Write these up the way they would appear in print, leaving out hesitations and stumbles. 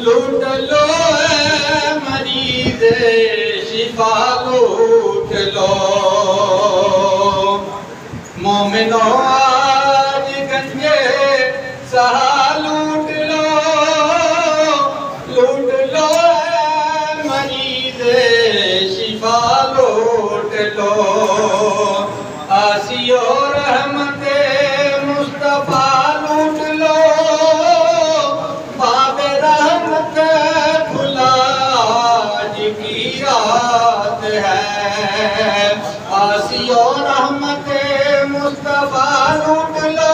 لوٹ لو اے مریض شفا لوٹ لو مومنو آج گنجے سہا لوٹ لو اے مریض شفا لوٹ لو آسی و رحمت مصطفیٰ لوٹ لو باب رحمت کھلا آج کی رات ہے آسی و رحمت مصطفیٰ لوٹ لو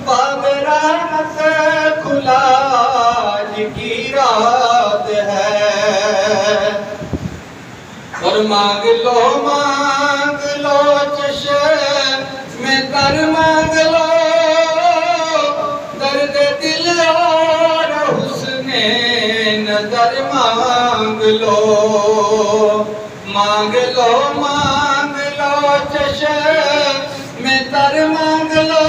باب رحمت کھلا آج کی رات ہے اور مانگ لو چشم میں تر مانگ لو درد دل اور حسن نظر مانگ لو چشم میں تر مانگ لو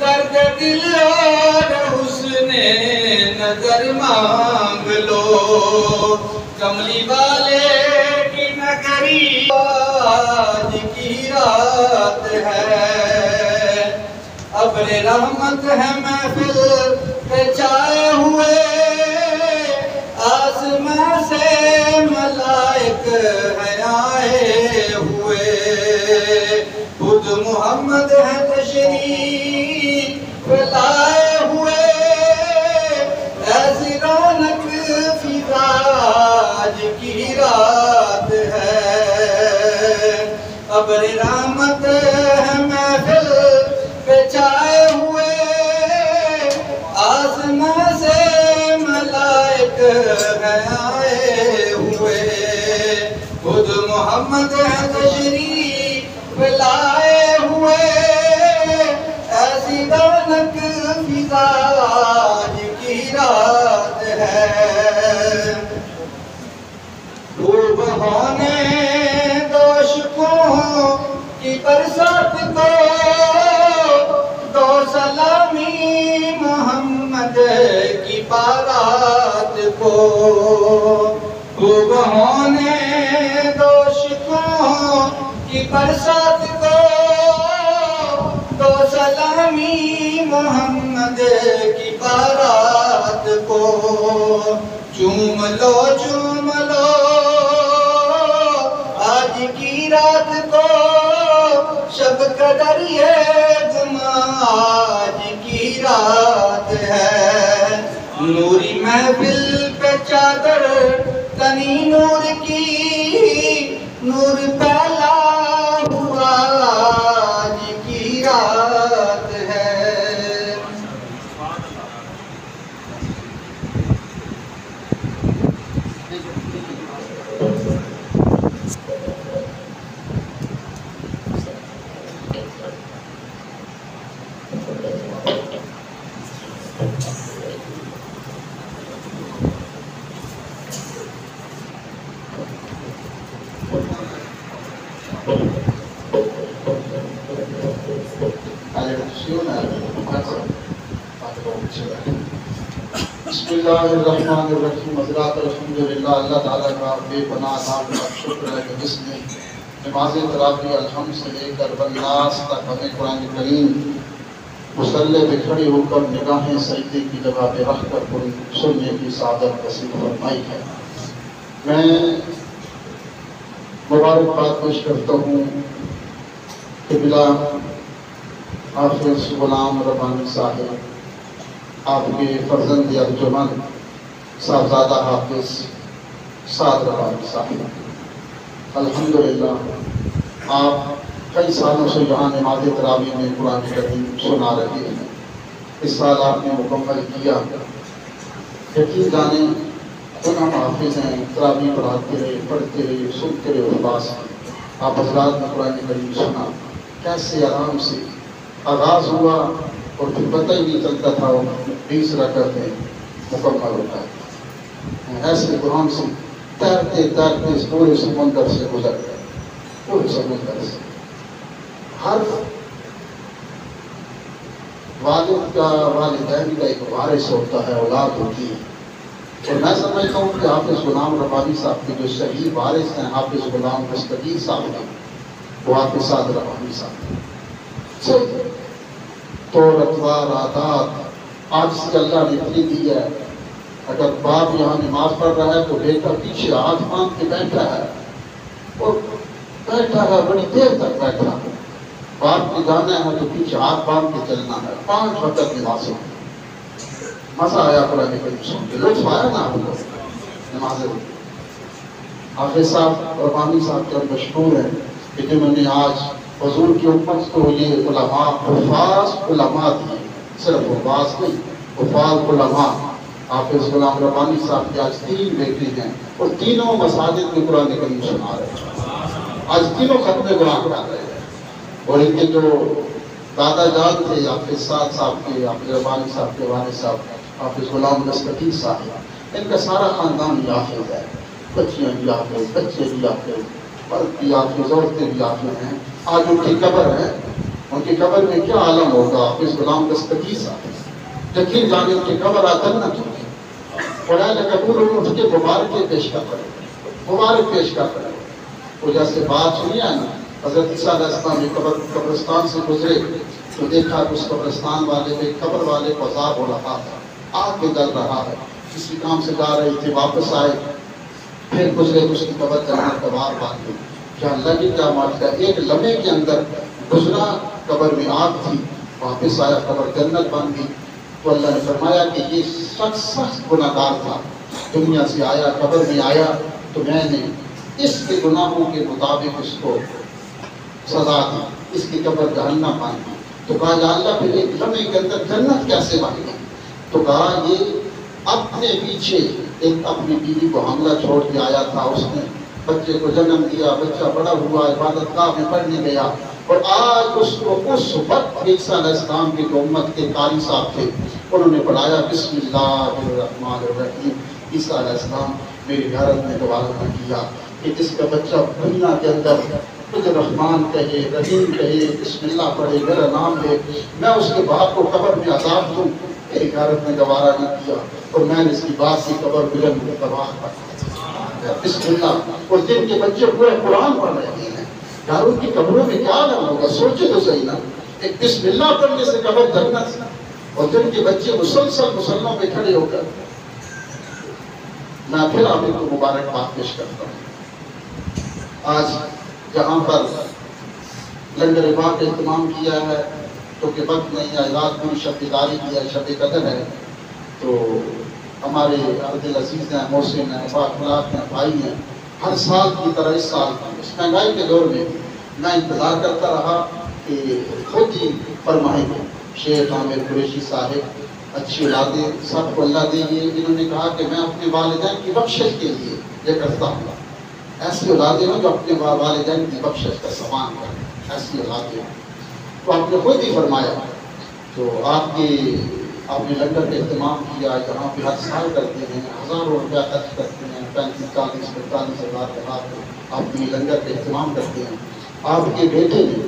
درد دل اور حسن نظر مانگ لو کملی والے کی نگری آج کی رات ہے ابر رحمت ہے محفل پہ چھائے ہوئے آسمان سے ملائک ہیں آئے ہوئے خود محمد ہے تشریف لائے ہوئے ایسی رونق فضا آج کی رات ہے ابر رحمت ہے محفل پہ چھائے ہوئے آسمان سے ملائک ہیں آئے ہوئے خود محمد ہے تشریف لائے ہوئے ایسی رونق فضا آج کی رات ہے خوب ہونے دوشکوں کی برسات کو دو سلامی محمد کی بارات کو خوب ہونے دوشکوں کی برسات کو دو سلامی محمد کی بارات کو چوم لو آج کی رات کو شب قدر یہ جمعہ آج کی رات ہے نوری محفل پہ چادر تنی نور کی نور پھیلا ہوا آج کی رات ہے بسم اللہ الرحمن الرحیم حضرات الحمدللہ اللہ تعالیٰ کا بے پناہ نام کا شکر ہے کہ جس نے نماز تراویح الحمد سے لے کر والناس تک ہمیں قرآن کریم مصلی پہ کھڑی ہو کر نگاہیں سجدے کی جگہ پہ رکھ کر سننے کی سعادت نصیب فرمائی ہے میں مبارکباد پیش کرتا ہوں کہ بلا حافظ غلام ربانی صاحب آپ کے فرزند ارجمند صاحبزادہ حافظ سعد ربانی صاحب الحمدللہ آپ کئی سالوں سے یہاں نماز تراویح میں قرآن کریم سنا رہے ہیں اس سال آپ نے مکمل کیا یقین جانیں خود ہم حافظ ہیں تراویح پڑھاتے رہے پڑھتے رہے سنتے رہے اباس آپ حضرات نے قرآن کریم سنا کیسے آرام سے آغاز ہوا اور پھر پتہ ہی نہیں چلتا تھا 20 رکعتیں مکمل ہوتا ہے ایسے قرآن سے تیرتے تیرتے اس پورے سمندر سے گزر گئے پورے سمندر سے حرف والد کا والدین کا ایک وارث ہوتا ہے، اولاد ہوتی ہے. اور میں سمجھتا ہوں کہ حافظ غلام ربانی صاحب کے جو صحیح وارث ہیں حافظ غلام دستگیر صاحب ہیں، وہ حافظ سعد ربانی صاحب ہیں. تو اتوار عادات آج سے اللہ نے اتنی دی ہے. اگر باپ یہاں نماز پڑھ رہا ہے تو بیٹا پیچھے ہاتھ باندھ کے بیٹھا ہے، اور بیٹھا ہے بڑی دیر تک بیٹھا ہے. باپ نے جانا ہے تو پیچھے ہاتھ باندھ کے چلنا ہے. 5 وقت نماز. مزہ آیا قرآن کریم سن کے، لطف آیا نا آپ کو نمازیں. حافظ صاحب ربانی صاحب جب مشہور ہیں کہ جنہوں نے آج حضور کی امت کو یہ علماء حفاظ علماء دیے، صرف حفاظ نہیں، حفاظ علماء. حافظ غلام ربانی صاحب کے آج 3 بیٹے ہیں اور تینوں مساجد میں قرآن کریم سنا رہے ہیں. آج تینوں ختم قرآن کر رہے ہیں. اور ان کے جو دادا جان تھے حافظ سعد صاحب کے، حافظ ربانی صاحب کے والد صاحب حافظ غلام دستگیر صاحب، ان کا سارا خاندان حافظ ہے. بچیاں بھی حافظ، بچے بھی حافظ، مرد بھی حافظ، عورتیں بھی حافظ ہیں. آج ان کی قبر ہے، ان کی قبر میں کیا عالم ہوگا. حافظ غلام دستگیر صاحب یقین جانے ان کی قبر جنت ہوگی. قرآن قبول ان کے مبارک پیش کر رہے ہیں، مبارک پیش کر رہے ہیں. وہ جیسے بات سنی ہے نا، حضرت عیسیٰ علیہ السلام قبرستان سے گزرے تو دیکھا کہ اس قبرستان والے پہ قبر والے کو عذاب ہو رہا تھا، آگ میں جل رہا ہے. کسی کام سے جا رہی تھی، واپس آئے، پھر گزرے تو اس کی قبر جنت کا بار بار گئی. کیا اللہ کی کیا معجزہ ہے. ایک لمحے کے اندر گزرا، قبر میں آگ تھی، واپس آیا قبر جنت بن گئی. تو اللہ نے فرمایا کہ یہ شخص سخت گناہ گار تھا، دنیا سے آیا، قبر میں آیا تو میں نے اس کے گناہوں کے مطابق اس کو سزا دی، اس کی قبر جہنم بن گئی. تو کہا یا اللہ پھر ایک لمحے کے اندر جنت کیسے بن گئی. تو کہا یہ اپنے پیچھے ایک اپنی بیوی کو حاملہ چھوڑ کے آیا تھا، اس نے بچے کو جنم دیا، بچہ بڑا ہوا، عبادت گاہ میں پڑھنے گیا. اور آج اس کو اس وقت عیسیٰ علیہ السلام کی جو امت کے قاری صاحب تھے انہوں نے پڑھایا بسم اللہ الرحمن الرحیم. عیسیٰ علیہ السلام میری گھرت میں دوبارہ نہ کیا کہ جس کا بچہ دنیا کے اندر خود رحمان کہے، رحیم کہے، بسم اللہ پڑھے، میرا نام لے، میں اس کے باپ کو قبر میں عذاب دوں. میری گھرت میں گوارا نہ کیا اور میں نے اس کی بات کی قبر بلند میں تباہ کر بسم اللہ. اور جن کے بچے پورے قرآن پڑھ رہے ہیں یار ان کی قبروں میں کیا عالم ہوگا. سوچے تو صحیح نا، ایک بسم اللہ پڑھنے سے قبر جنت، اور جن کے بچے مسلسل مسلموں پہ کھڑے ہو کر. میں پھر آپ کو مبارکباد پیش کرتا ہوں. آج جہاں پر لنگر پاک کا اہتمام کیا ہے تو کہ وقت نہیں ہے، رات پوری شب بیداری کی ہے، شب قدر ہے، تو ہمارے عبدالعزیز ہیں، محسن ہیں، بااخلاق ہیں، بھائی ہیں، ہر سال کی طرح اس سال اس مہنگائی کے دور میں میں انتظار کرتا رہا کہ خود ہی فرمائیں گے شیخ عامر قریشی صاحب اچھی اولادیں سب کو اللہ دے. انہوں نے کہا کہ میں اپنے والدین کی بخشش کے لیے یہ کرتا ہوں. ایسی اولادیں ہوں جو اپنے والدین کی بخشش کا سامان کریں، ایسی اولادیں ہوں. تو آپ نے خود ہی فرمایا. تو آپ نے لنگر کا اہتمام کیا، یہاں پہ ہر سال کرتے ہیں، ہزاروں روپیہ خرچ کرتے ہیں، 35-40-45 ہزار کے بعد آپ کے لنگر کا اہتمام کرتے ہیں. آپ کے بیٹے نے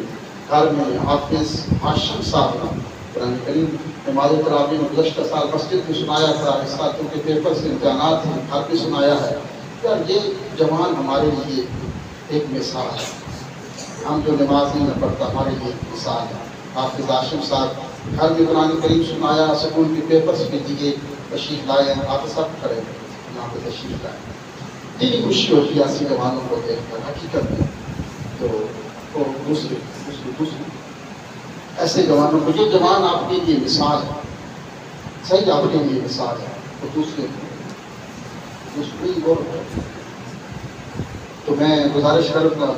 گھر میں حافظ ہاشم صاحب قرآن کریم نماز تراویح میں گزشتہ سال مسجد میں سنایا تھا، اس سال کے پیپر سے امتحانات ہیں، گھر پہ سنایا ہے. یار یہ جوان ہمارے لیے ایک مثال ہے. ہم جو نماز نہیں پڑھتا ہمارے لیے ایک مثال ہے. حافظ ہاشم صاحب گھر میں قرآن کریم سنایا، سکول کے پیپرز بھی دیے، تشریف لائے. آپ سب کھڑے یہاں پہ تشریف لائے. دلی خوشی ہوتی ہے ایسی جوانوں کو دیکھ کر حقیقت میں. تو دوسرے ایسے جوانوں کو، یہ جوان آپ کے لیے مثال ہے، صحیح آپ کے لیے مثال ہے. تو دوسرے تو میں گزارش کروں گا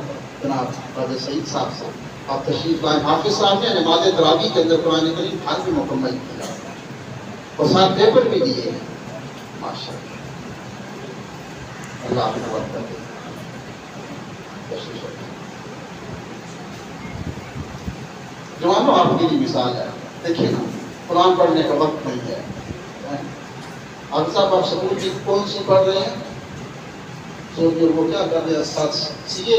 جناب قاضی سعید صاحب سے آپ تشریف لائیں. حافظ صاحب نے نماز تراویح کے اندر قرآن کریم ہر بھی مکمل کیا اور ساتھ پیپر بھی دیے ہیں. ماشاء اللہ آپ کو برکت دے. جوانوں آپ کے لیے مثال ہے. دیکھیے نا قرآن پڑھنے کا وقت نہیں ہے. حافظ صاحب آپ سکول کی کون سی پڑھ رہے ہیں؟ تو وہ کیا کر رہے ہیں؟ سی اے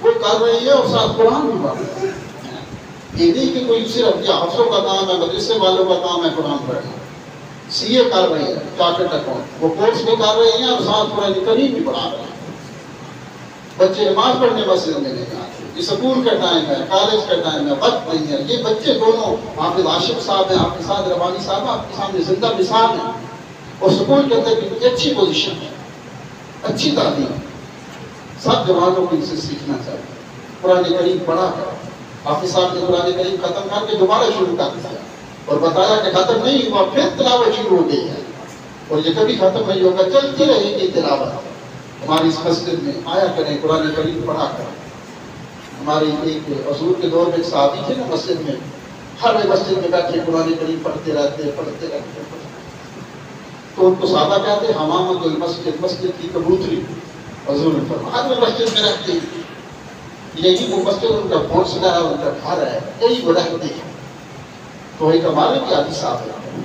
وہ کر رہی ہے اور ساتھ قرآن بھی پڑھ رہی ہے۔ یہ نہیں کہ کوئی صرف یہ حفظوں کا کام ہے، مدرسے والوں کا کام ہے قرآن پڑھنا۔ سی اے کر رہی ہے، چارٹرڈ اکاؤنٹ، وہ کورس بھی کر رہی ہیں اور ساتھ قرآن کریم بھی پڑھا رہے ہیں۔ بچے نماز پڑھنے مسجد میں نہیں آتے، یہ سکول کا ٹائم ہے، کالج کا ٹائم ہے، وقت نہیں ہے۔ یہ بچے دونوں، حافظ عاشق صاحب ہیں، حافظ سعد ربانی صاحب آپ کے سامنے زندہ مثال ہیں، اور سکول کے اندر بھی اچھی پوزیشن ہے، اچھی تعلیم ہے۔ سب جوانوں کو ان سے سیکھنا چاہیے۔ قرآن کریم پڑھا کر حافظ صاحب نے قرآن کریم ختم کر کے دوبارہ شروع کر دیا اور بتایا کہ ختم نہیں ہوا، پھر تلاوت شروع ہو گئی ہے اور یہ کبھی ختم نہیں ہوگا، چلتی رہے گی تلاوت۔ ہماری اس مسجد میں آیا کریں، قرآن کریم پڑھا کریں۔ ہماری ایک حضور کے دور میں ایک صحابی تھے نا مسجد میں، ہر مسجد میں بیٹھے قرآن کریم پڑھتے رہتے۔ تو ان کو صحابہ کہتے حمامۃ المسجد، مسجد کی کبوتری۔ حضور نے فرمایا ہر مسجد میں رہتی ہے، یہی وہ مسجد ان کا گھونسلہ ہے، ان کا گھر ہے، یہی وہ رہتی ہے۔ تو ایک ہمارے بھی عادی صاحب ہے،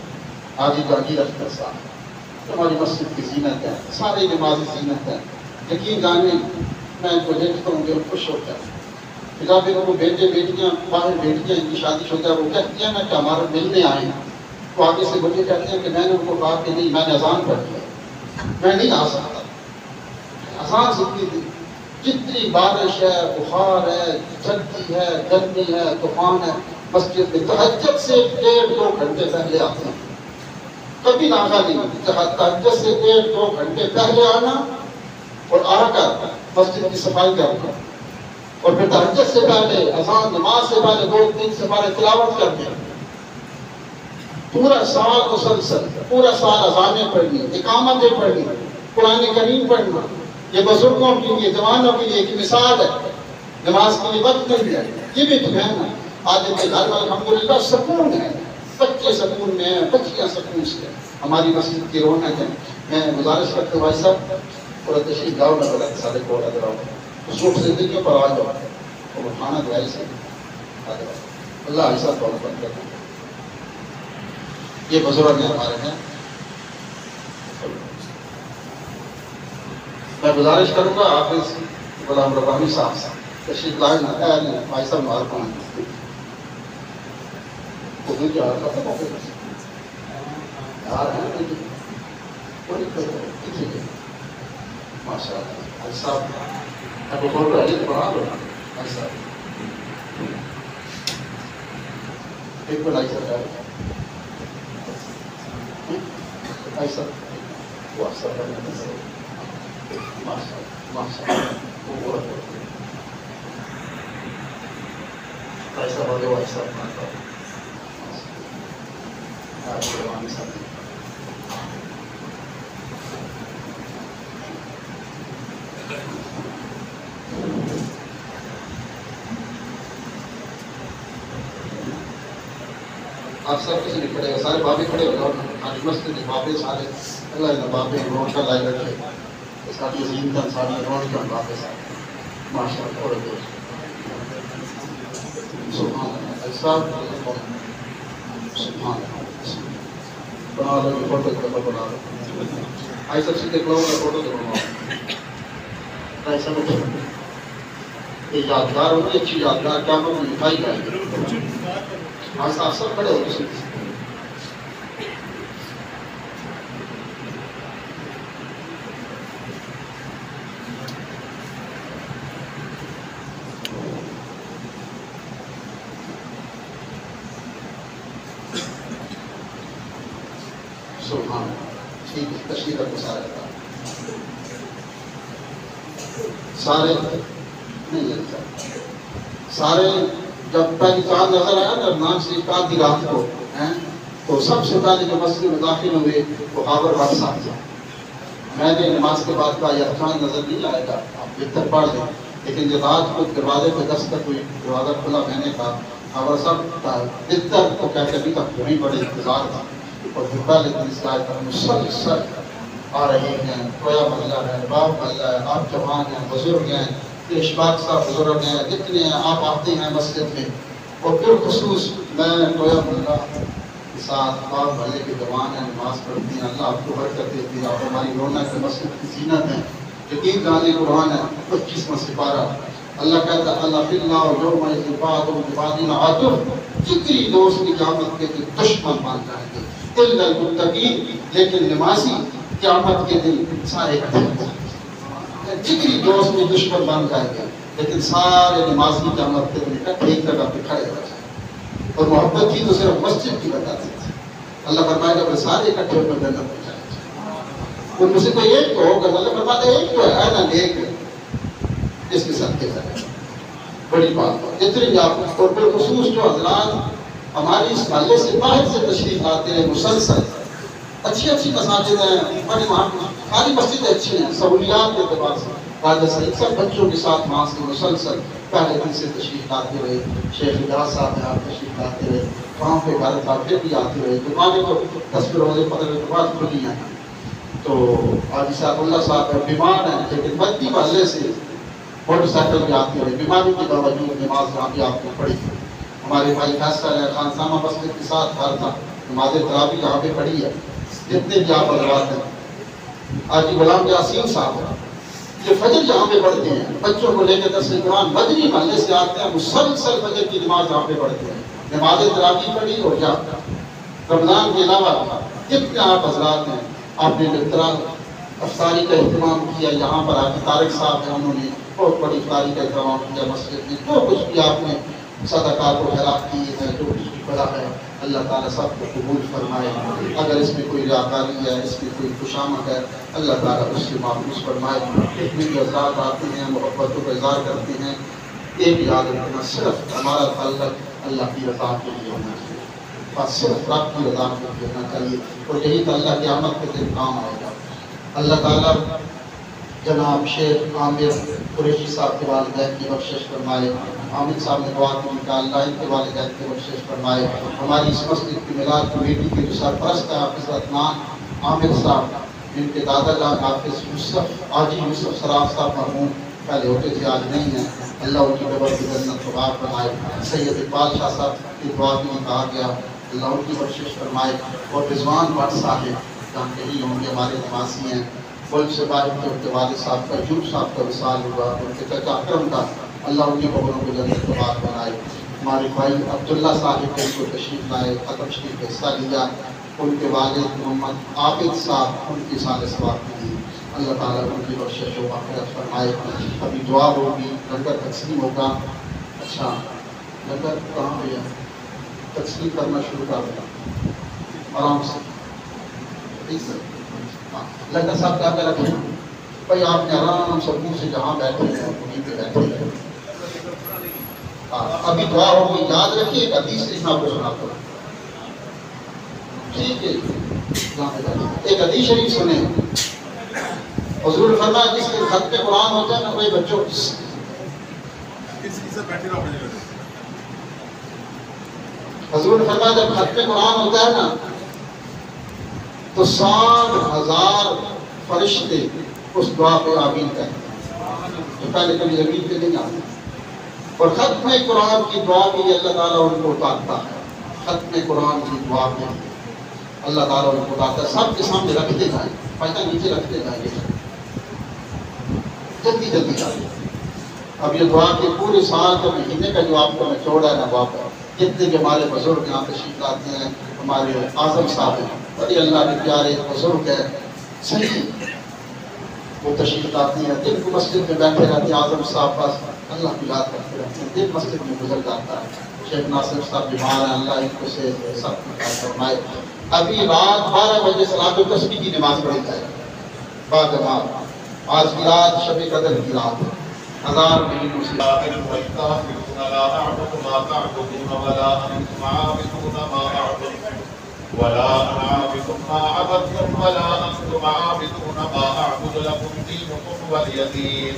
عادی جہانگیر اختر صاحب، ہماری مسجد کی زینت ہے، سارے نمازی زینت ہے۔ یقین جانیں میں ان کو دیکھتا ہوں کہ خوش ہوتا ہے۔ جب ان کو بیٹے بیٹیاں باہر بیٹیاں ان کی شادی شدہ ہے، وہ کہتی ہیں نا کہ ہمارا ملنے آئے ہیں، تو آگے سے مجھے کہتے ہیں کہ میں نے ان کو کہا کہ نہیں، میں نے اذان پڑھ دی، میں نہیں آ سکتا۔ اذان سنتی تھی، جتنی بارش ہے، بخار ہے، سردی ہے، گرمی ہے، طوفان ہے، مسجد میں تہجد سے 1.5-2 گھنٹے پہلے آتے ہیں۔ کبھی ناغا نہیں، تہجد سے 1.5-2 گھنٹے پہلے آنا اور آ کر مسجد کی صفائی کرنا، اور پھر تہجد سے پہلے اذان نماز سے پہلے 2-3 سپارے تلاوت کرنے، پورا سال مسلسل، پورا سال اذانیں پڑھنی، اقامتیں پڑھنی، قرآن کریم پڑھنا۔ یہ بزرگوں کے لیے، جوانوں کے لیے ایک مثال ہے۔ نماز کے لیے وقت نہیں ہے، یہ بھی تو ہے نا۔ آج کے گھر میں الحمدللہ سکون ہے، بچے سکون میں ہیں، بچیاں سکون سے ہیں، ہماری مسجد کی رونق ہے۔ میں گزارش کرتا ہوں بھائی صاحب تھوڑا تشریف لاؤ نہ بڑا سارے کو ادھر آؤ، سوکھ زندگیوں پر آ جاؤ اور کھانا دعائی سے اللہ ایسا طور پر کرتا ہے۔ یہ بزرگ ہیں ہمارے ہیں۔ میں گزارش کروں گا حافظ غلام ربانی صاحب تشریف لائے نہ بھائی صاحب مار پائیں اردو کی عادت ختم ہو گئی یار ہے ماشاء اللہ۔ بھائی صاحب اب بول رہے ہیں پڑھا لو بھائی صاحب ایک بلائی سرکار بھائی صاحب وہ اکثر کرنے سے ماشاء اللہ ماشاء اللہ وہ ایسا بولے وہ ایسا آپ سب کچھ نہیں کھڑے ہو، سارے بابے کھڑے ہو جاؤ آج مسجد بابے سارے اللہ نے بابے روڈ کا لائے رکھے ساری زینتاں ساری روڈ کا بابے سارے ماشاء اللہ اور سبحان اللہ صاحب سبحان اللہ بنا لو فوٹو بنا لو آئی سب سے دیکھ لو گا فوٹو بناؤ ایسا مجھے یہ یادگار ہوگی اچھی یادگار کیا میں دکھائی جائے گی آج آپ سب کھڑے ہو کسی سبحان ٹھیک ہے تشریح کا مسائل سارے نہیں جانتا سارے جب پہلی چاند نظر آیا نا نام شریف کا آدھی رات کو تو سب سے پہلے جو مسجد میں داخل ہوئے وہ خابر بادشاہ صاحب تھا۔ میں نے نماز کے بعد کہا یہ چاند نظر نہیں آئے گا آپ بہتر پڑھ دیں، لیکن جب رات کو دروازے پہ دستک ہوئی دروازہ کھلا میں نے کہا خابر صاحب بہتر تو کہتے ابھی تک وہیں بڑے انتظار تھا اور پھر پہلے دن اس لائے پر مسلسل آ رہے ہیں کویا محلہ ہے باپ محلہ ہے آپ جوان ہیں بزرگ ہیں اشفاق صاحب بزرگ ہیں جتنے ہیں آپ آتے ہیں مسجد میں اور بالخصوص میں کویا محلہ کے ساتھ باپ محلے کے جوان ہیں نماز پڑھتی ہیں اللہ آپ کو برکت دیتی ہے آپ ہماری رونق مسجد کی زینت ہیں یقین جانے قرآن ہے 25واں سپارہ اللہ کہتا ہے اللہ فی اللہ یوم بعض بعض عاطف، جگری دوست کی قیامت کے دن دشمن مان جائیں گے الا المتقین، لیکن نمازی قیامت کے دن سارے اکٹھے ہو جائیں گے۔ جگری دوست بھی دشمن بن جائیں گے لیکن سارے نمازی قیامت کے دن اکٹھے ایک جگہ پہ کھڑے ہو جائیں گے۔ اور محبت تھی تو صرف مسجد کی بتاتی تھی، اللہ فرمائے گا سارے اکٹھے ہو کر جنت میں جائیں گے۔ ان میں سے کوئی ایک تو ہوگا، اللہ فرماتا ہے ایک تو ہے نا نیک اس کے ساتھ کے جائے، بڑی بات ہے۔ جتنے بھی آپ اور بالخصوص جو حضرات ہماری اس محلے سے باہر سے تشریف لاتے ہیں مسلسل، اچھی اچھی مساجد ہیں، بڑی ساری مسجدیں اچھی ہیں سہولیات کے اعتبار سے، راجہ سعید سب بچوں کے ساتھ وہاں سے مسلسل پہلے دن سے تشریف لاتے رہے، شیخ اجاز صاحب ہیں آپ تشریف لاتے رہے، وہاں پہ گھر تھا پھر بھی آتے رہے، دکانیں تو 10 روزے 15 کے بعد کھلی ہیں۔ تو حاجی صاحب اللہ صاحب بیمار ہیں لیکن بدی محلے سے موٹر سائیکل بھی آتی رہی، بیماری کے باوجود نماز یہاں بھی آپ نے پڑھی۔ ہمارے بھائی فیصل ہے خان سامہ مسجد کے ساتھ گھر تھا، نماز تراویح یہاں پہ پڑھی ہے۔ جتنے بھی آپ حضرات ہیں، حاجی غلام یاسین صاحب ہیں، یہ فجر یہاں پہ پڑھتے ہیں، بچوں کو لے کے درس قرآن بدری محلے سے آتے ہیں، مسلسل فجر کی نماز یہاں پہ پڑھتے ہیں، نماز تراویح پڑھی اور یہاں رمضان کے علاوہ جتنے آپ حضرات ہیں آپ نے افطاری کا اہتمام کیا، یہاں پر آپ طارق صاحب ہیں انہوں نے بہت بڑی افطاری کا اہتمام کیا مسجد میں، جو کچھ بھی آپ نے صدقات و خیرات کیے ہیں، جو کچھ بھی بڑا ہے اللہ تعالیٰ سب کو قبول فرمائے۔ اگر اس میں کوئی ریاکاری ہے، اس میں کوئی خوشامد ہے، اللہ تعالیٰ اس سے محفوظ فرمائے۔ جتنے بھی حضرات آتے ہیں محبتوں کا اظہار کرتے ہیں، ایک یاد رکھنا صرف ہمارا تعلق اللہ کی رضا کے لیے ہونا چاہیے، بس صرف رب کی رضا کے لیے ہونا چاہیے، اور یہی تو اللہ قیامت کے دن کام آئے گا۔ اللہ تعالیٰ جناب شیخ عامر قریشی صاحب کے والدین کی بخشش فرمائے، حامد صاحب نے دعا کی کہ اللہ ان کے والدین کی بخشش فرمائے۔ ہماری اس مسجد کی میلاد کمیٹی کے جو سرپرست ہیں حافظ عدنان عامر صاحب، جن کے دادا جان حافظ یوسف حاجی یوسف سراف صاحب مرحوم پہلے ہوتے تھے آج نہیں ہیں، اللہ ان کی قبر کی جنت کو پاک بنائے۔ سید اقبال شاہ صاحب کی دعا میں کہا گیا اللہ ان کی بخشش فرمائے، اور رضوان بٹ صاحب جہاں کہیں ہوں گے ہمارے نواسی ہیں، ملک سے باہر کے ان کے والد صاحب کا ایوب صاحب کا وصال ہوا، ان کے چچا اکرم کا اللہ ان کی قبروں کو جنت کو پاک بنائے۔ ہمارے بھائی عبداللہ صاحب کے کو تشریف لائے، ختم شریف کا حصہ لیا، ان کے والد محمد عابد صاحب ان کی سال ثواب کی، اللہ تعالیٰ ان کی بخشش و مغفرت فرمائے۔ ابھی دعا ہوگی، لنگر تقسیم ہوگا۔ اچھا لنگر کہاں پہ ہے؟ تقسیم کرنا شروع کر دیا آرام سے، ٹھیک ہے؟ لنگر صاحب کیا کر رکھے ہیں بھائی، آپ نے آرام سکون سے جہاں بیٹھے ہیں وہیں پہ بیٹھے ہیں۔ ابھی دعا ہوگی، یاد رکھیے ایک حدیث سے میں آپ کو سناتا ہوں، ٹھیک ہے؟ ایک حدیث شریف سنیں، حضور نے فرمایا جس کے خط پہ قرآن ہوتا ہے نا وہی بچوں حضور نے فرمایا جب خط پہ قرآن ہوتا ہے نا تو 60,000 فرشتے اس دعا پہ آمین کہتے ہیں، تو پہلے کبھی زمین پہ نہیں آتے، اور ختم قرآن کی دعا بھی اللہ تعالیٰ ان کو اتارتا ہے، ختم قرآن کی دعا بھی اللہ تعالیٰ ان کو اتارتا ہے۔ سب کے سامنے رکھتے جائیں، پیسہ نیچے رکھتے جائیں، جلدی جلدی جائیں۔ اب یہ دعا کے پورے سال کے مہینے کا جو آپ کو نچوڑ ہے نا واپس جتنے بھی ہمارے بزرگ یہاں تشریف لاتے ہیں، ہمارے اعظم صاحب ہیں بڑی اللہ کے پیارے بزرگ ہیں، صحیح وہ تشریف لاتے ہیں، دن کو مسجد میں بیٹھے رہتے ہیں اعظم صاحب پاس اللہ کی یاد کرتے رہتے ہیں، دن مسجد میں گزر جاتا ہے۔ شیخ ناصر صاحب بیمار ہیں، اللہ ان کو سے سب کی فرمائے۔ ابھی رات 12 بجے صلاۃ التسبیح کی نماز پڑھی جائے باجماعت، آج کی رات شب قدر کی رات، 1000 مہینوں سے لا أعبد ما تعبدون ولا أنتم عابدون ما أعبد ولا أنا عابد ما عبدتم ولا أنتم عابدون ما أعبد لكم دينكم ولي دين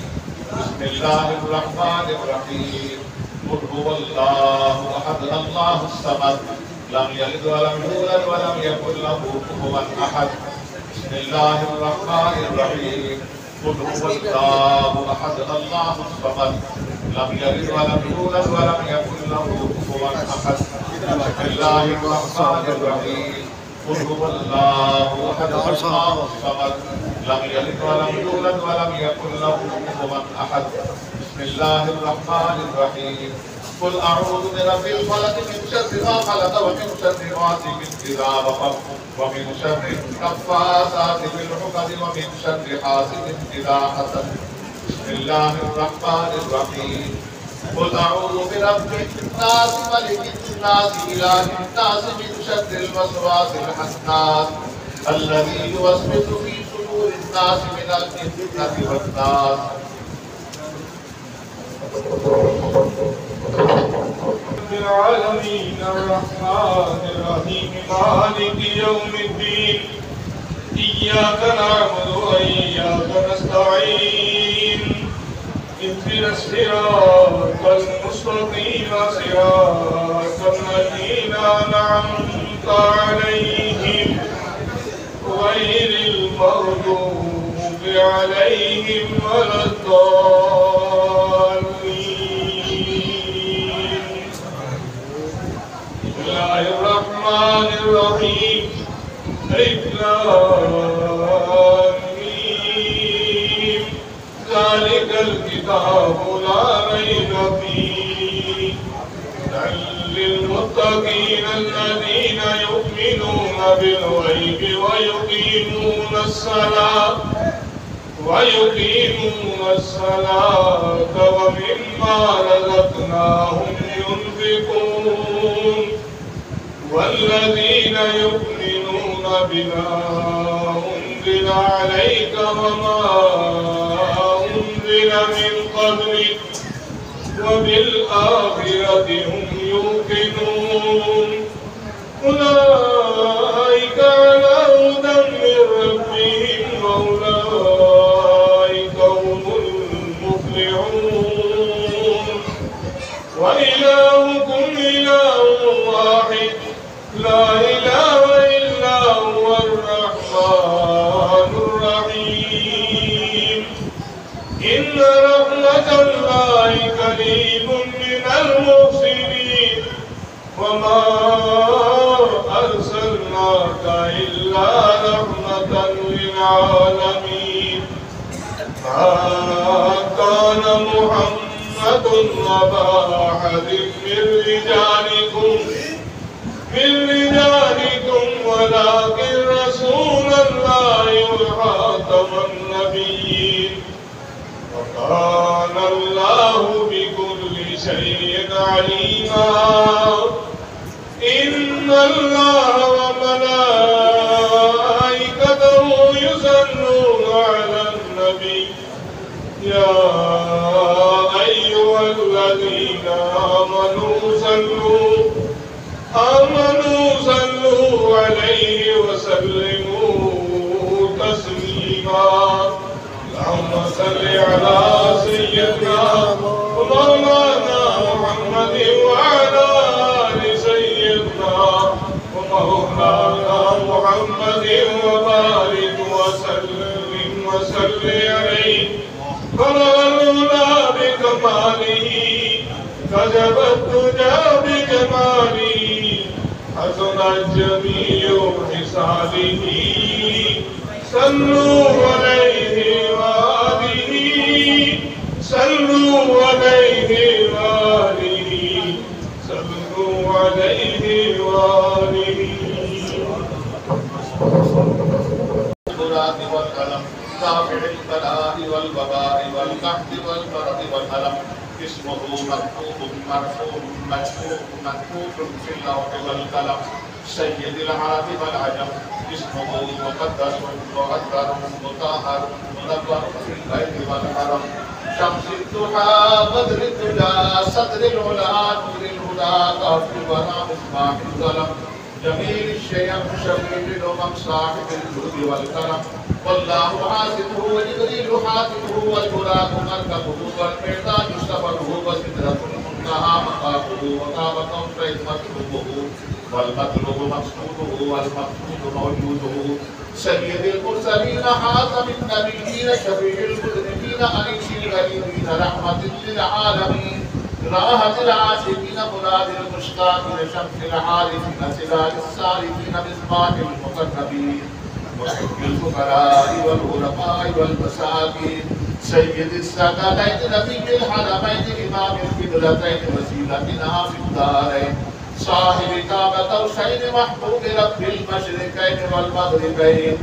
بسم الله الرحمن الرحيم قل هو الله أحد الله الصمد لم يلد ولم يولد ولم يكن له كفوا أحد بسم الله الرحمن الرحيم قل هو الله أحد الله الصمد لم يلد ولم يولد ولم يكن له كفوا أحد بسم الله الرحمن الرحيم قل هو الله أحد الله الصمد لم يلد ولم يولد ولم يكن له كفوا أحد بسم الله الرحمن الرحيم قل أعوذ برب الفلق من شر ما خلق ومن شر غاسق إذا وقب ومن شر النفاثات في العقد ومن شر حاسد إذا حسد بسم الله الرحمن الرحيم قل أعوذ برب الناس ملك الناس إله الناس من شر الوسواس الخناس الذي يوسوس في صدور الناس من الجنة والناس. رب العالمين الرحمن الرحيم مالك يوم الدين إياك نعبد وإياك نستعين اهدنا الصراط المستقيم صراط الذين أنعمت عليهم غير المغضوب عليهم ولا الضالين. بسم الله الرحمن الرحيم ألف لام ميم ذلك الكتاب لا ريب فيه هدى للمتقين الذين يؤمنون بالغيب ويقيمون الصلاة ومما رزقناهم ينفقون والذين يؤمنون بما أنزل عليك وما أنزل من قبلك وبالآخرة هم يوقنون أولئك على هدى من ربهم وأولئك هم المفلحون. وإلهكم إله واحد لا إله إلا هو الرحمن الرحيم. إن رحمة الله قريب من المحسنين وما أرسلناك إلا رحمة للعالمين. ما كان محمد أبا أحد من رجالكم ولكن رسول الله وخاتم النبيين وكان الله بكل شيء عليما. إن الله وملائكته يصلون على النبي يا أيها الذين آمنوا صلوا عليه وسلموا تسليما. اللهم صل على سيدنا ومولانا محمد وعلى آل سيدنا ومولانا محمد وبارك وسلم عليه. قررنا بكماله كذب الدجى بجماله حسنت جميع حسابه. صلوا عليه وآله صلوا عليه وآله صلوا عليه وآله. الصراط والقلم دافع البلاء والوباء والقحط والبرد والألم. اسمه مكتوب مرفوع مكتوب في اللوح والقلم. سيد العرب والعجم اسمه مقدس مقدر مطهر منور في البيت والحرم. شمس الضحى بدر الدجى صدر العلا نور الهدى كافر الورى مصباح الظلم. جميل الشيء مشبب الأمم صاحب الجود والكرم. والله حاسبه وجبريل حافظه والبراق مركبه والمعراج سفره وسدرة المنتهى مقامه وقام قوسين مطلوبه والمطلوب مقصوده والمقصود موجوده. سيد المرسلين حاتم النبيين شفيع المذنبين أنيس الغريبين رحمة للعالمين راحة العاشقين مراد المشتاقين شمس العارفين سراج السالكين مصباح المقربين محب الفقراء والغرباء والمساكين. سيد السادتين نبي الحرمين إمام القبلتين وسيلتنا في الدارين صاحب كعبة قوسين محبوب رب المشرقين والمغربين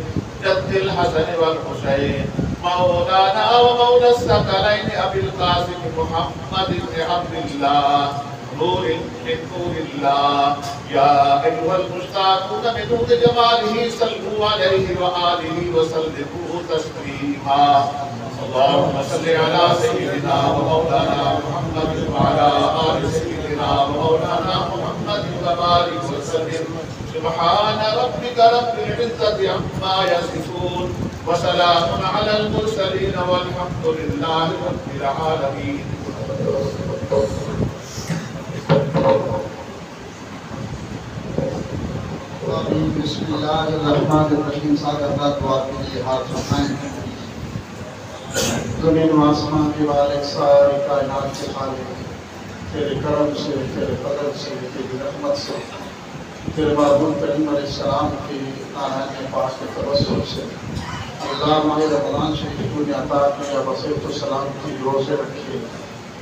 جد الحسن والحسين مولانا ومولى الثقلين أبي القاسم محمد بن عبد الله نور من نور الله يا أيها المشتاقون بنور جماله صلوا عليه وآله وسلموا تسليما اللهم صل على سيدنا ومولانا محمد وعلى آل سيدنا ومولانا محمد وبارك وسلم سبحان ربك رب العزة عما يصفون وسلام على المرسلين والحمد لله رب العالمين. بسم اللہ الرحمن الرحیم. سارے حضرات دعا کے لیے ہاتھ اٹھائیں. زمین و آسمان کے والد ساری کائنات کے خالق تیرے کرم سے تیرے فضل سے تیری رحمت سے تیرے معبود کریم علیہ السلام کی آنائے پاک کے توسل سے اللہ ماہ رمضان شریف کو نے عطا کیا بصیرت و سلام کی روزے رکھے.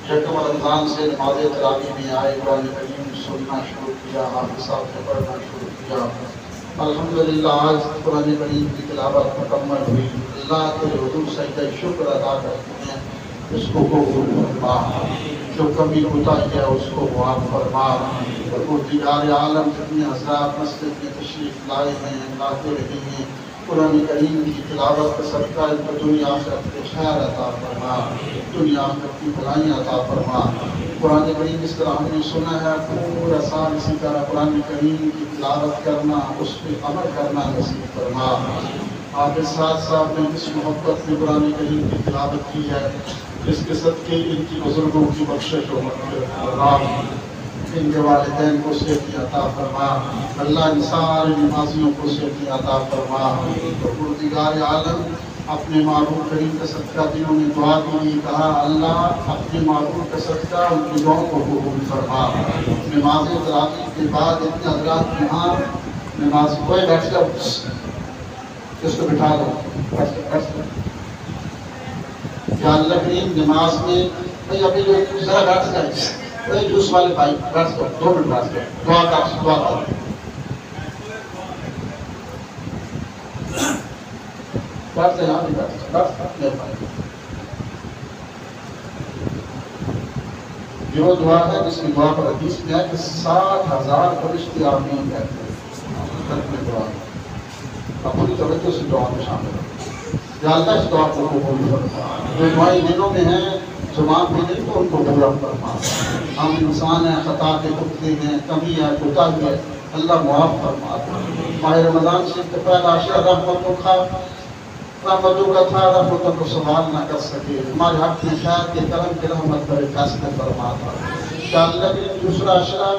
یکم رمضان سے نماز تراویح میں آئے قرآن کریم سننا شروع کیا حافظ صاحب سے پڑھنا شروع کیا. الحمدللہ آج قرآن کریم کی تلاوت مکمل ہوئی. اللہ تیرے حضور سجدہ شکر ادا کرتے ہیں. اس کو قبول فرما. جو کمی کوتاہی ہے اس کو معاف فرما. پروردگار عالم جتنے حضرات مسجد میں تشریف لائے ہیں لاتے رہے ہیں قرآن کریم کی تلاوت کا صدقہ ان کو دنیا آخرت کے خیر عطا فرما. دنیا آخرت کی بھلائیاں عطا فرما. قرآن کریم اس طرح ہم نے سنا ہے پورا سال اسی طرح قرآن کریم کی تلاوت کرنا اس پہ عمل کرنا نصیب فرما. آپ کے ساتھ ساتھ میں اس محبت میں قرآن کریم کی تلاوت کی ہے جس کے صدقے ان کی بزرگوں کی بخشش و مغفرت فرما. ان کے والدین کو صحت عطا فرما. اللہ ان سارے نمازیوں کو صحت عطا فرما. پروردگار عالم اپنے معبود کریم کا صدقہ جنہوں نے دعا کے لیے کہا اللہ اپنے معبود کا صدقہ ان کی دعاؤں کو قبول فرما. نماز تراویح کے بعد اتنے حضرات یہاں نماز کوئی بیٹھ جاؤ اس کو بٹھا دو. یا اللہ کریم نماز میں بھائی ابھی جو ذرا بیٹھ جائے جوس والے بھائی بیٹھ دو 2 منٹ بیٹھ دو. دعا کر بیٹھ جائے یہاں بھی بیٹھ یہ وہ دعا ہے جس کی دعا پر حدیث میں ہے کہ 60,000 فرشتے آمین کہتے ہیں. دعا اپنی توجہ سے دعا میں شامل ہو. یا اللہ اس دعا کو قبول فرما. جو دعائیں دلوں میں ہیں زبان پہ نہیں تو ان کو پورا فرما. ہم انسان ہیں خطا کے پتلے ہیں کمی ہے کوتاہی ہے اللہ معاف فرما. ماہ رمضان سے پہلا عشرہ رحمتوں کا تھا رحمتوں کو سوال نہ کر سکے. ہمارے حق میں خیر کے کرم کے رحمت پر فیصلے فرما تھا. کہ اللہ کے دوسرا عشرہ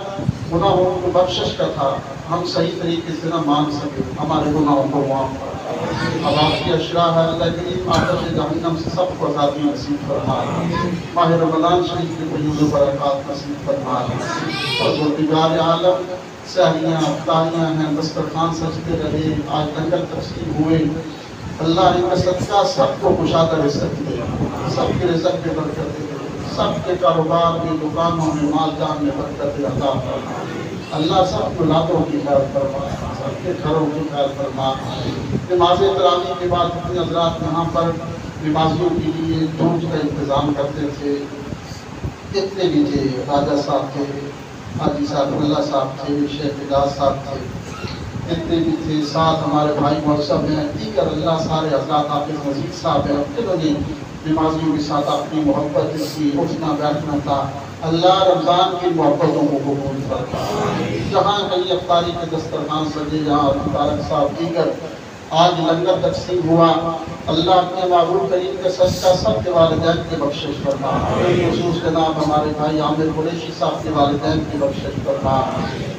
گناہوں کو بخشش کا تھا ہم صحیح طریقے سے نہ مان سکے ہمارے گناہوں کو معاف فرما. اب آپ کی عشرہ ہے اللہ کریم آتش جہنم سے سب کو آزادی نصیب فرما. ماہ رمضان شریف کے فیوض و برکات نصیب فرما. پروردگار عالم سحریاں افطاریاں ہیں دسترخوان سجتے رہے آج لنگر تقسیم ہوئے اللہ ان کا صدقہ سب کو کشادہ رزق دے. سب کے رزق میں برکت دے. سب کے کاروبار میں دکانوں میں مال جان میں برکت عطا فرما. اللہ سب اولادوں کی خیر فرما. سب کے گھروں کی خیر فرما. نماز تراویح کے بعد اتنے حضرات یہاں پر نمازیوں کے لیے دودھ کا انتظام کرتے تھے. اتنے بھی تھے راجہ صاحب تھے حاجی صاحب اللہ صاحب تھے شیخ اجاز صاحب تھے اتنے بھی تھے. ساتھ ہمارے بھائی مہذب ہیں دیگر اللہ سارے حضرات حافظ مزید صاحب ہیں جنہوں نے نمازیوں کے ساتھ اپنی محبت کی اٹھنا بیٹھنا تھا. اللہ رمضان کی محبتوں کو قبول فرما. جہاں کہیں افطاری کے دسترخوان سجے جہاں مبارک صاحب دیگر آج لنگر تقسیم ہوا اللہ اپنے معبود کریم کے صدقہ سب کے والدین کی بخشش فرما. خصوص جناب ہمارے بھائی عامر قریشی صاحب کے والدین کی بخشش فرما.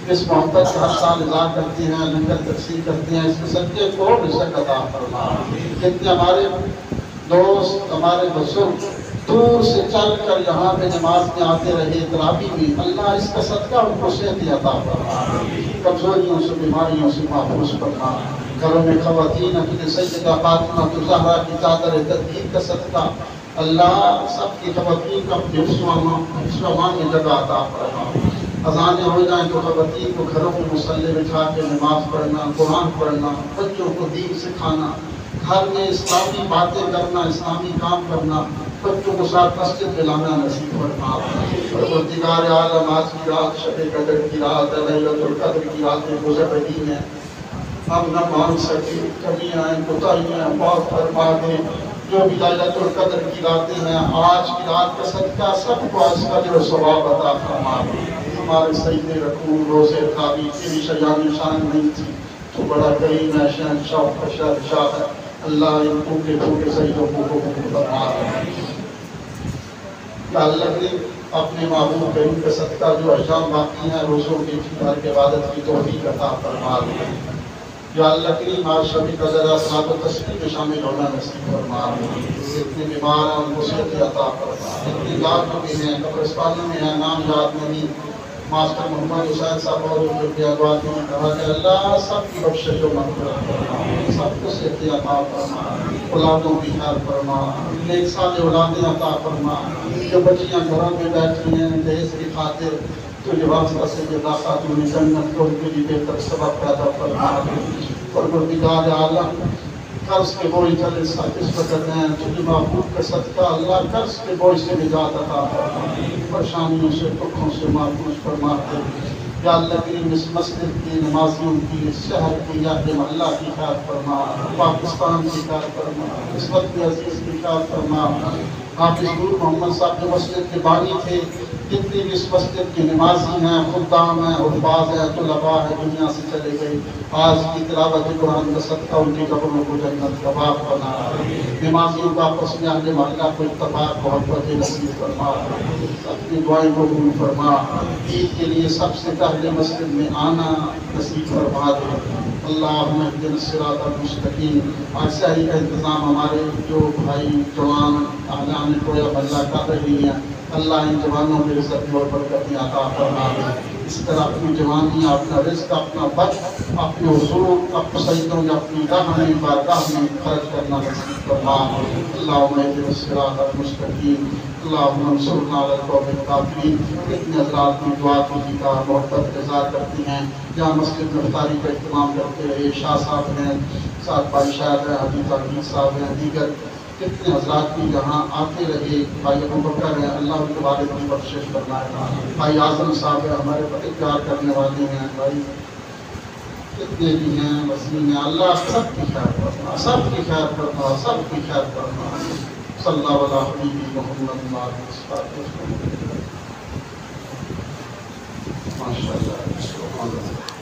اس محبت کا ہر سال اظہار کرتے ہیں لنگر تقسیم کرتے ہیں اس کے صدقے کو رزق عطا فرما. جتنے ہمارے دوست ہمارے بزرگ دور سے چل کر یہاں پہ نماز میں آتے رہے تراویح میں اللہ اس کا صدقہ ان کو صحت عطا فرما. کمزوریوں سے بیماریوں سے محفوظ فرما. گھروں میں خواتین اپنے سیدہ فاطمہ الزہرا کی چادر تدبیر کا صدقہ اللہ سب کی خواتین کا اپنے حفظ و امان میں جگہ عطا فرما۔ اذانیں ہو جائیں تو خواتین کو گھروں میں مصلی بٹھا کے نماز پڑھنا، قرآن پڑھنا، بچوں کو دین سکھانا، گھر میں اسلامی باتیں کرنا، اسلامی کام کرنا، بچوں کو ساتھ مسجد میں لانا نصیب فرما۔ پروردگار عالم آج کی رات شب قدر کی رات ہے، لیلۃ القدر کی راتیں گزر رہی ہیں، ہم نہ مان سکے، کمیاں ہیں، کوتاہیاں ہیں، معاف فرما دیں۔ جو بھی لیلۃ القدر کی راتیں ہیں، آج کی رات کا صدقہ سب کو آج کا اجر و ثواب عطا فرما دیں۔ ہمارے سجدے رکوع روزے تھابی تیری شجاع شان نہیں تھی، تو بڑا کریم ہے، شہنشاہ کا شہنشاہ ہے، اللہ ان ٹوٹے ٹوٹے سجدوں کو قبول فرما دے۔ یا اللہ کریم اپنے محبوب کریم کا صدقہ جو ایام باقی ہیں روزوں کی افطار کے عبادت کی توفیق عطا فرما دے۔ یا اللہ کریم آج شب قدر صلاۃ و تسبیح میں شامل ہونا نصیب فرما دے۔ اتنے بیمار ہیں ان کو صحت عطا فرما، اتنے لاکھ بھی ہیں قبرستانوں میں ہیں نام یاد نہیں، ماسٹر محمد حسین صاحب اور جو بیادوات نے کہا کہ اللہ سب کی بخشش و مغفرت فرما، سب کو صحت عطا فرما، اولادوں کی خیر فرما، نیک صالح اولادیں عطا فرما۔ جو بچیاں گھروں میں بیٹھی ہیں دہیج کی خاطر، تو یہ واسطہ سے یہ خاتون جنت کو ان کے لیے بہتر سبب پیدا فرما دے۔ پروردگار عالم قرض کے بوجھ تلے اس وقت ہیں، تجھے محبوب کا صدقہ اللہ قرض کے بوجھ سے نجات عطا فرما، پریشانیوں سے دکھوں سے محفوظ فرما دے۔ یا اللہ کریم اس مسجد کی نمازیوں کی، اس شہر کی، یا محلہ کی خیر فرما، پاکستان کی خیر فرما، اس وقت عزیز کی خیر فرما۔ حافظ نور محمد صاحب جو مسجد کے بانی تھے، جتنی بھی اس مسجد کی نمازی ہیں، خدام ہیں، حفاظ ہیں، طلباء ہیں، دنیا سے چلے گئے، آج کی تلاوت قرآن کا صدقہ ان کی قبروں کو جنت کا باغ بنا، نمازیوں کا آپس میں اہل محلہ کو اتفاق محبت نصیب فرما، اپنی دعائیں قبول فرما، عید کے لیے سب سے پہلے مسجد میں آنا نصیب فرما دے۔ اللہم اہدنا الصراط المستقیم۔ آج سحری کا انتظام ہمارے جو بھائی جوان اہلان کویا بھلا کر رہی ہیں، اللہ ان جوانوں کے رزق اور برکتیں عطا فرما دے۔ اس طرح اپنی جوانی، اپنا رزق، اپنا وقت اپنے حضور اپنے سجدوں یا اپنی راہ میں بارگاہ میں خرچ کرنا نصیب فرما۔ اللہم اہدنا الصراط المستقیم، اللہم انصرنا علی القوم الکافرین۔ اتنے حضرات کی دعا کی کا محبت اظہار کرتے ہیں، جہاں مسجد میں افطاری کا اہتمام کرتے رہے، شاہ صاحب ہیں، ساتھ بھائی شاہد ہیں، حبیب عقیل صاحب ہیں، دیگر کتنے حضرات بھی یہاں آتے رہے، بھائی ابو بکر ہیں، اللہ ان کے والد کی بخشش فرمائے، بھائی اعظم صاحب ہیں، ہمارے بڑے پیار کرنے والے ہیں، بھائی کتنے بھی ہیں وسیم ہیں، اللہ سب کی خیر فرما، سب کی خیر فرما، سب کی خیر فرما۔ صلی اللہ علیہ حبیبی محمد ماشاء اللہ۔